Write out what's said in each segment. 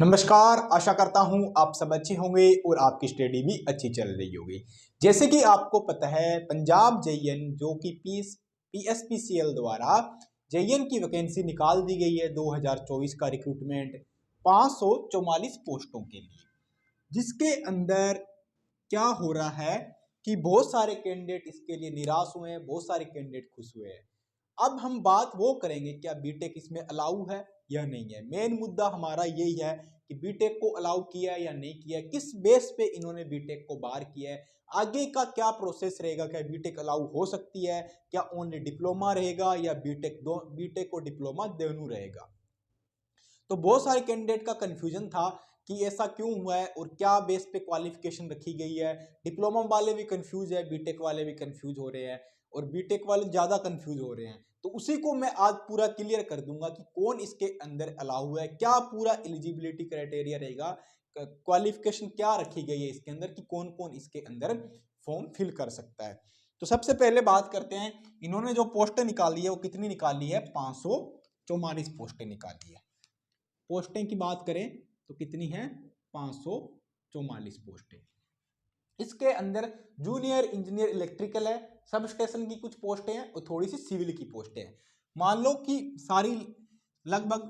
नमस्कार। आशा करता हूं आप सब अच्छे होंगे और आपकी स्टडी भी अच्छी चल रही होगी। जैसे कि आपको पता है, पंजाब जेईएन जो कि पीएसपीसीएल द्वारा जेईएन की वैकेंसी निकाल दी गई है 2024 का रिक्रूटमेंट 544 पोस्टों के लिए, जिसके अंदर क्या हो रहा है कि बहुत सारे कैंडिडेट इसके लिए निराश हुए हैं, बहुत सारे कैंडिडेट खुश हुए हैं। अब हम बात वो करेंगे क्या बीटेक इसमें अलाउ है या नहीं है। मेन मुद्दा हमारा यही है कि बीटेक को अलाउ किया है या नहीं किया है, किस बेस पे इन्होंने बीटेक को बाहर किया है, आगे का क्या प्रोसेस रहेगा, क्या बीटेक अलाउ हो सकती है, क्या ओनली डिप्लोमा रहेगा या बीटेक और डिप्लोमा दोनों रहेगा। तो बहुत सारे कैंडिडेट का कंफ्यूजन था कि ऐसा क्यों हुआ है और क्या बेस पे क्वालिफिकेशन रखी गई है। डिप्लोमा वाले भी कंफ्यूज है, बीटेक वाले भी कंफ्यूज हो रहे हैं और बीटेक वाले ज़्यादा कंफ्यूज हो रहे हैं। तो उसी को मैं आज पूरा क्लियर कर दूंगा कि कौन इसके अंदर अलाउ है, क्या पूरा एलिजिबिलिटी क्राइटेरिया रहेगा, क्वालिफिकेशन क्या रखी गई है इसके अंदर, कि कौन कौन इसके अंदर फॉर्म फिल कर सकता है। तो सबसे पहले बात करते हैं, इन्होंने जो पोस्टें निकाली है वो कितनी निकाली है, 544 पोस्टें निकाली है। पोस्टें की बात करें तो कितनी है, 544 पोस्टें। इसके अंदर जूनियर इंजीनियर इलेक्ट्रिकल है, सब स्टेशन की कुछ पोस्टें हैं और थोड़ी सी सिविल की पोस्टें हैं। मान लो कि सारी लगभग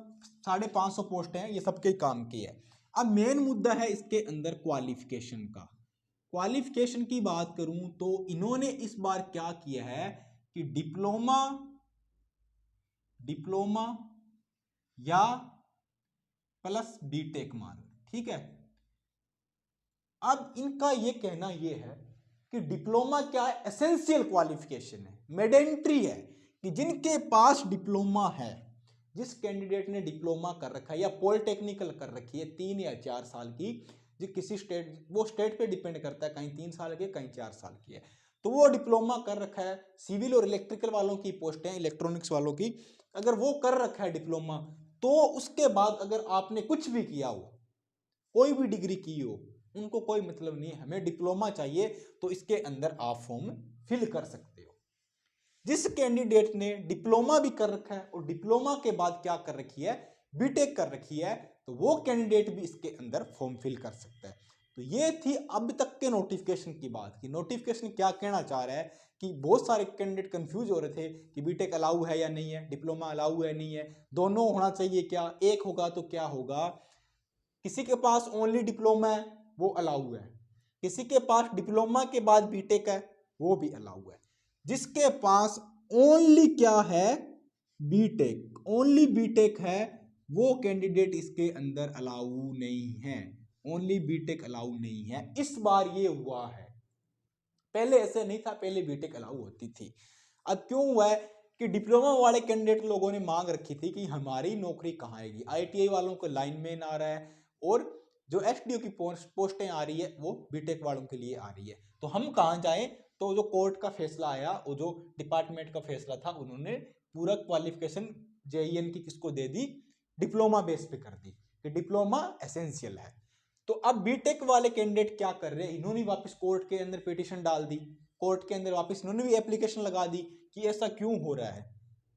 550 पोस्टें हैं, ये सबके काम की है। अब मेन मुद्दा है इसके अंदर क्वालिफिकेशन का। क्वालिफिकेशन की बात करूं तो इन्होंने इस बार क्या किया है कि डिप्लोमा या प्लस बीटेक मान, ठीक है। अब इनका ये कहना ये है कि डिप्लोमा क्या है, एसेंशियल क्वालिफिकेशन है, मैंडेटरी है, कि जिनके पास डिप्लोमा है, जिस कैंडिडेट ने डिप्लोमा कर रखा है या पॉलिटेक्निकल कर रखी है 3 या 4 साल की, जो किसी स्टेट, वो स्टेट पे डिपेंड करता है, कहीं 3 साल की कहीं 4 साल की है, तो वो डिप्लोमा कर रखा है। सिविल और इलेक्ट्रिकल वालों की पोस्टें, इलेक्ट्रॉनिक्स वालों की, अगर वो कर रखा है डिप्लोमा, तो उसके बाद अगर आपने कुछ भी किया हो, कोई भी डिग्री की हो, उनको कोई मतलब नहीं है, हमें डिप्लोमा चाहिए, तो इसके अंदर आप फॉर्म फिल कर सकते हो। जिस कैंडिडेट ने डिप्लोमा भी कर रखा है और डिप्लोमा के बाद क्या कर रखी है, बीटेक कर रखी है, तो वो कैंडिडेट भी इसके अंदर फॉर्म फिल कर सकता है। तो ये थी अब तक के नोटिफिकेशन की बात, कि नोटिफिकेशन क्या कहना चाह रहा है, कि बहुत सारे कैंडिडेट कंफ्यूज हो रहे थे कि बीटेक अलाउ है या नहीं है, डिप्लोमा अलाउ है नहीं है, दोनों होना चाहिए क्या, एक होगा तो क्या होगा। किसी के पास ओनली डिप्लोमा है वो अलाउ है, किसी के पास डिप्लोमा के बाद बीटेक है वो भी अलाउ है। जिसके पास ओनली क्या है, बीटेक, ओनली बीटेक है, वो कैंडिडेट इसके अंदर अलाउ नहीं है, ओनली बीटेक अलाउ नहीं है। इस बार ये हुआ है, पहले ऐसे नहीं था, पहले बीटेक अलाउ होती थी। अब क्यों हुआ है कि डिप्लोमा वाले कैंडिडेट लोगों ने मांग रखी थी कि हमारी नौकरी कहाँ आएगी, आईटीआई वालों को लाइनमैन आ रहा है और जो एसडीओ की पोस्टें आ रही है वो बीटेक वालों के लिए आ रही है, तो हम कहाँ जाएं। तो जो कोर्ट का फैसला आया और जो डिपार्टमेंट का फैसला था, उन्होंने पूरा क्वालिफिकेशन जेईएन की किसको दे दी, डिप्लोमा बेस पे कर दी, कि डिप्लोमा एसेंशियल है। तो अब बीटेक वाले कैंडिडेट क्या कर रहे हैं, इन्होंने वापस कोर्ट के अंदर पिटीशन डाल दी, कोर्ट के अंदर वापस इन्होंने भी एप्लीकेशन लगा दी कि ऐसा क्यों हो रहा है।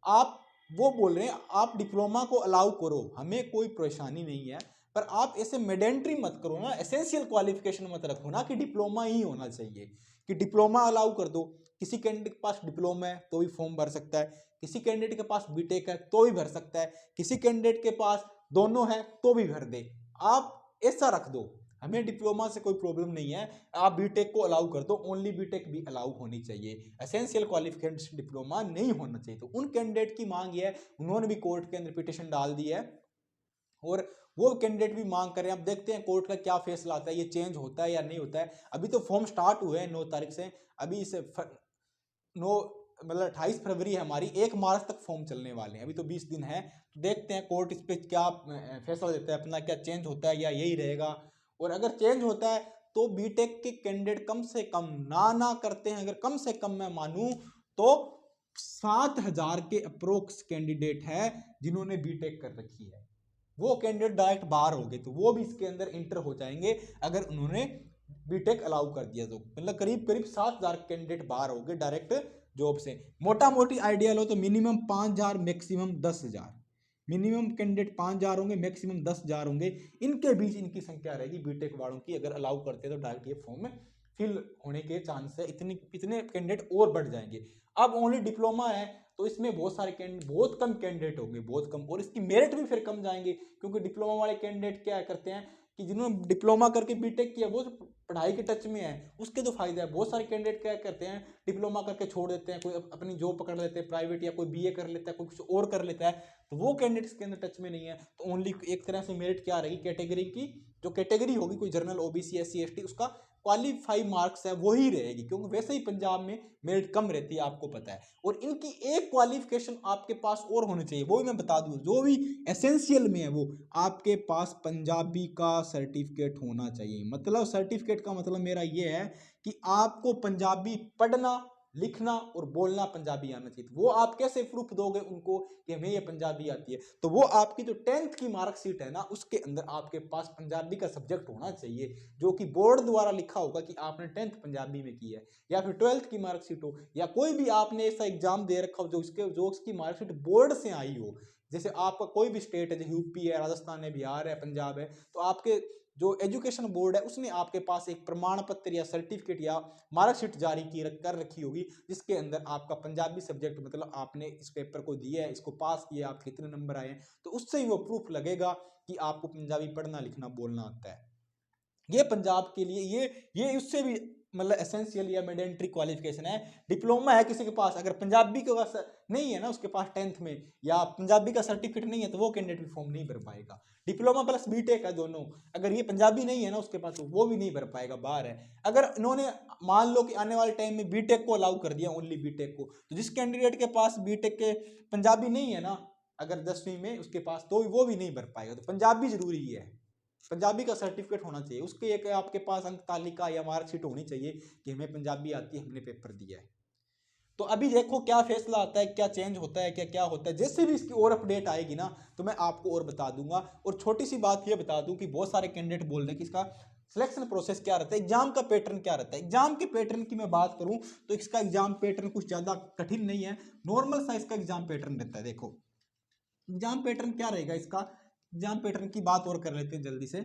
आप वो बोल रहे हैं आप डिप्लोमा को अलाउ करो, हमें कोई परेशानी नहीं है, पर आप ऐसे मेडेंट्री मत करो ना, एसेंशियल क्वालिफिकेशन मत रखो ना कि डिप्लोमा ही होना चाहिए, कि डिप्लोमा अलाउ कर दो। किसी कैंडिडेट के पास डिप्लोमा है तो भी फॉर्म भर सकता है, किसी कैंडिडेट के पास बीटेक है तो भी भर सकता है, किसी कैंडिडेट के पास दोनों है तो भी भर दे। आप ऐसा रख दो, हमें डिप्लोमा से कोई प्रॉब्लम नहीं है, आप बीटेक को अलाउ कर दो, ओनली बीटेक भी अलाउ होनी चाहिए, एसेंशियल क्वालिफिकेशन डिप्लोमा नहीं होना चाहिए। तो उन कैंडिडेट की मांग है, उन्होंने भी कोर्ट के अंदर पिटीशन डाल दी है और वो कैंडिडेट भी मांग कर रहे हैं। अब देखते हैं कोर्ट का क्या फैसला आता है, ये चेंज होता है या नहीं होता है। अभी तो फॉर्म स्टार्ट हुए हैं 9 तारीख से, अभी इस 9 मतलब 28 फरवरी है हमारी, 1 मार्च तक फॉर्म चलने वाले हैं, अभी तो 20 दिन है। तो देखते हैं कोर्ट इस पर क्या फैसला देता है अपना, क्या चेंज होता है या यही रहेगा। और अगर चेंज होता है तो बीटेक के कैंडिडेट कम से कम ना करते हैं, अगर कम से कम मैं मानूं तो 7,000 के अप्रोक्स कैंडिडेट है जिन्होंने बीटेक कर रखी है, वो कैंडिडेट डायरेक्ट बाहर हो गए, तो वो भी इसके अंदर इंटर हो जाएंगे अगर उन्होंने बीटेक अलाउ कर दिया तो। मतलब करीब करीब 7,000 कैंडिडेट बाहर हो गए डायरेक्ट जॉब से। मोटा मोटी आइडिया लो तो मिनिमम 5,000, मैक्सिमम 10,000, मिनिमम कैंडिडेट 5,000 होंगे, मैक्सिमम 10,000 होंगे, इनके बीच इनकी संख्या रहेगी बीटेक वालों की। अगर अलाउ करते हैं तो डायरेक्ट ये फॉर्म में फिल होने के चांस है, इतने कैंडिडेट और बढ़ जाएंगे। अब ओनली डिप्लोमा है तो इसमें बहुत सारे कैंडिडेट, बहुत कम कैंडिडेट होंगे, बहुत कम, और इसकी मेरिट भी फिर कम जाएंगे, क्योंकि डिप्लोमा वाले कैंडिडेट क्या करते हैं कि जिन्होंने डिप्लोमा करके बीटेक किया वो पढ़ाई के टच में है, उसके तो फायदा है। बहुत सारे कैंडिडेट क्या करते हैं, डिप्लोमा करके छोड़ देते हैं, कोई अपनी जॉब पकड़ लेते हैं प्राइवेट, या कोई बीए कर लेता है, कोई कुछ और कर लेता है, तो वो कैंडिडेट्स के अंदर टच में नहीं है। तो ओनली एक तरह से मेरिट क्या रहेगी, कैटेगरी की जो कैटेगरी होगी, कोई जनरल, ओबीसी, एससी, एसटी, उसका क्वालिफाई मार्क्स है वही रहेगी, क्योंकि वैसे ही पंजाब में मेरिट कम रहती है, आपको पता है। और इनकी एक क्वालिफिकेशन आपके पास और होनी चाहिए, वो भी मैं बता दूं, जो भी एसेंशियल में है, वो आपके पास पंजाबी का सर्टिफिकेट होना चाहिए। मतलब सर्टिफिकेट का मतलब मेरा ये है कि आपको पंजाबी पढ़ना, लिखना और बोलना पंजाबी आना चाहिए। वो आप कैसे प्रूफ दोगे उनको कि हमें ये पंजाबी आती है? तो वो आपकी जो 10th की मार्कशीट है ना, उसके अंदर आपके पास पंजाबी का सब्जेक्ट होना चाहिए, जो कि बोर्ड द्वारा लिखा होगा कि आपने 10th पंजाबी में की है, या फिर 12th की मार्कशीट हो, या कोई भी आपने ऐसा एग्जाम दे रखा हो जो उसकी मार्कशीट बोर्ड से आई हो। जैसे आपका कोई भी स्टेट है, जैसे यूपी है, राजस्थान है, बिहार है, पंजाब है, तो आपके जो एजुकेशन बोर्ड है उसने आपके पास एक प्रमाण पत्र या सर्टिफिकेट या मार्कशीट जारी की कर रखी होगी, जिसके अंदर आपका पंजाबी सब्जेक्ट, मतलब आपने इस पेपर को दिया है, इसको पास किया, आप कितने नंबर आए हैं, तो उससे ही वो प्रूफ लगेगा कि आपको पंजाबी पढ़ना, लिखना, बोलना आता है। ये पंजाब के लिए ये उससे भी मतलब एसेंशियल या मैंडेटरी क्वालिफिकेशन है। डिप्लोमा है किसी के पास, अगर पंजाबी का नहीं है ना उसके पास 10th में, या पंजाबी का सर्टिफिकेट नहीं है, तो वो कैंडिडेट भी फॉर्म नहीं भर पाएगा। डिप्लोमा प्लस बीटेक है दोनों, अगर ये पंजाबी नहीं है ना उसके पास, तो वो भी नहीं भर पाएगा, बाहर है। अगर इन्होंने मान लो कि आने वाले टाइम में बीटेक को अलाउ कर दिया, ओनली बीटेक को, तो जिस कैंडिडेट के पास बीटेक के पंजाबी नहीं है ना, अगर 10वीं में उसके पास, तो वो भी नहीं भर पाएगा। तो पंजाबी जरूरी है, पंजाबी का सर्टिफिकेट होना चाहिए, उसके एक आपके पास अंक तालिका या मार्कशीट होनी चाहिए कि हमें पंजाबी आती है, हमने पेपर दिया है। तो अभी देखो क्या फैसला आता है, क्या चेंज होता है, क्या क्या होता है। जैसे भी इसकी और अपडेट आएगी ना, तो मैं आपको और बता दूंगा। और छोटी सी बात ये बता दूं कि बहुत सारे कैंडिडेट बोल रहे हैं कि इसका सिलेक्शन प्रोसेस क्या रहता है, एग्जाम का पैटर्न क्या रहता है। एग्जाम के पैटर्न की मैं बात करूं तो इसका एग्जाम पैटर्न कुछ ज्यादा कठिन नहीं है, नॉर्मल सा इसका एग्जाम पैटर्न रहता है। देखो एग्जाम पैटर्न क्या रहेगा इसका, एग्जाम पैटर्न की बात और कर लेते हैं जल्दी से।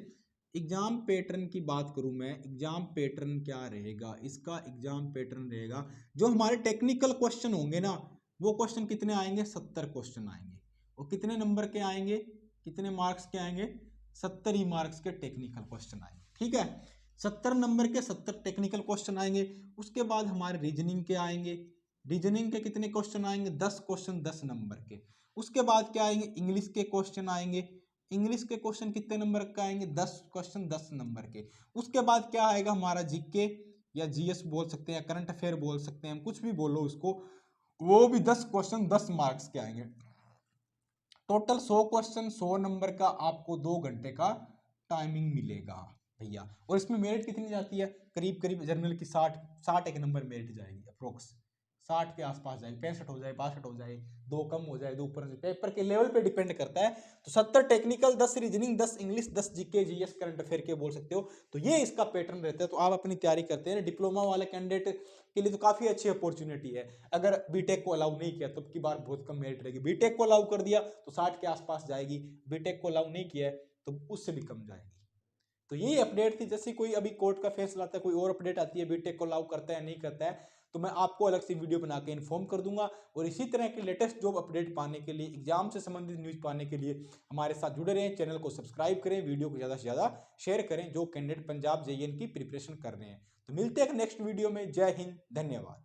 एग्जाम पैटर्न की बात करूं मैं, एग्जाम पैटर्न क्या रहेगा इसका, एग्जाम पैटर्न रहेगा जो हमारे टेक्निकल क्वेश्चन होंगे ना, वो क्वेश्चन कितने आएंगे, 70 क्वेश्चन आएंगे। और कितने नंबर के आएंगे, कितने मार्क्स के आएंगे, 70 ही मार्क्स के टेक्निकल क्वेश्चन आएंगे। ठीक है, 70 नंबर के 70 टेक्निकल क्वेश्चन आएंगे। उसके बाद हमारे रीजनिंग के आएंगे, रीजनिंग के कितने क्वेश्चन आएंगे, 10 क्वेश्चन 10 नंबर के। उसके बाद क्या आएंगे, इंग्लिश के क्वेश्चन आएंगे, इंग्लिश के क्वेश्चन कितने नंबर का आएंगे, 10 क्वेश्चन 10 नंबर के। उसके बाद क्या आएगा हमारा जीके या जीएस बोल सकते हैं, या करंट अफेयर बोल सकते हैं, हम कुछ भी बोलो उसको, वो भी 10 क्वेश्चन 10 मार्क्स के आएंगे। टोटल 100 क्वेश्चन 100 नंबर का, आपको 2 घंटे का टाइमिंग मिलेगा भैया। और इसमें मेरिट कितनी जाती है, करीब करीब जनरल की 60 एक नंबर मेरिट जाएगी, अप्रोक्स 60 के आसपास जाएगी, 65 हो जाए, 62 हो जाए, 2 कम हो जाए, 2 ऊपर से, पेपर के लेवल पे डिपेंड करता है। तो 70 technical, 10 reasoning, 10 English, 10 GK GS current affair के बोल सकते हो। तो ये इसका पैटर्न रहता है। तो आप अपनी तैयारी करते हैं, डिप्लोमा वाले कैंडिडेट के लिए तो काफी अच्छी अपॉर्चुनिटी है। अगर बीटेक को अलाउ नहीं किया तो की बार बहुत कम मेरिट रहेगी, बीटेक को अलाउ कर दिया तो 60 के आसपास जाएगी, बीटेक को अलाउ नहीं किया तो उससे भी कम जाएगी। तो यही अपडेट थी। जैसे कोई अभी कोर्ट का फैसला आता है, कोई और अपडेट आती है, बीटेक को अलाउ करता है नहीं करता है, तो मैं आपको अलग से वीडियो बना के इन्फॉर्म कर दूंगा। और इसी तरह के लेटेस्ट जॉब अपडेट पाने के लिए, एग्जाम से संबंधित न्यूज पाने के लिए हमारे साथ जुड़े रहें, चैनल को सब्सक्राइब करें, वीडियो को ज़्यादा से ज़्यादा शेयर करें, जो कैंडिडेट पंजाब जेईएन की प्रिपरेशन कर रहे हैं। तो मिलते हैं नेक्स्ट वीडियो में। जय हिंद, धन्यवाद।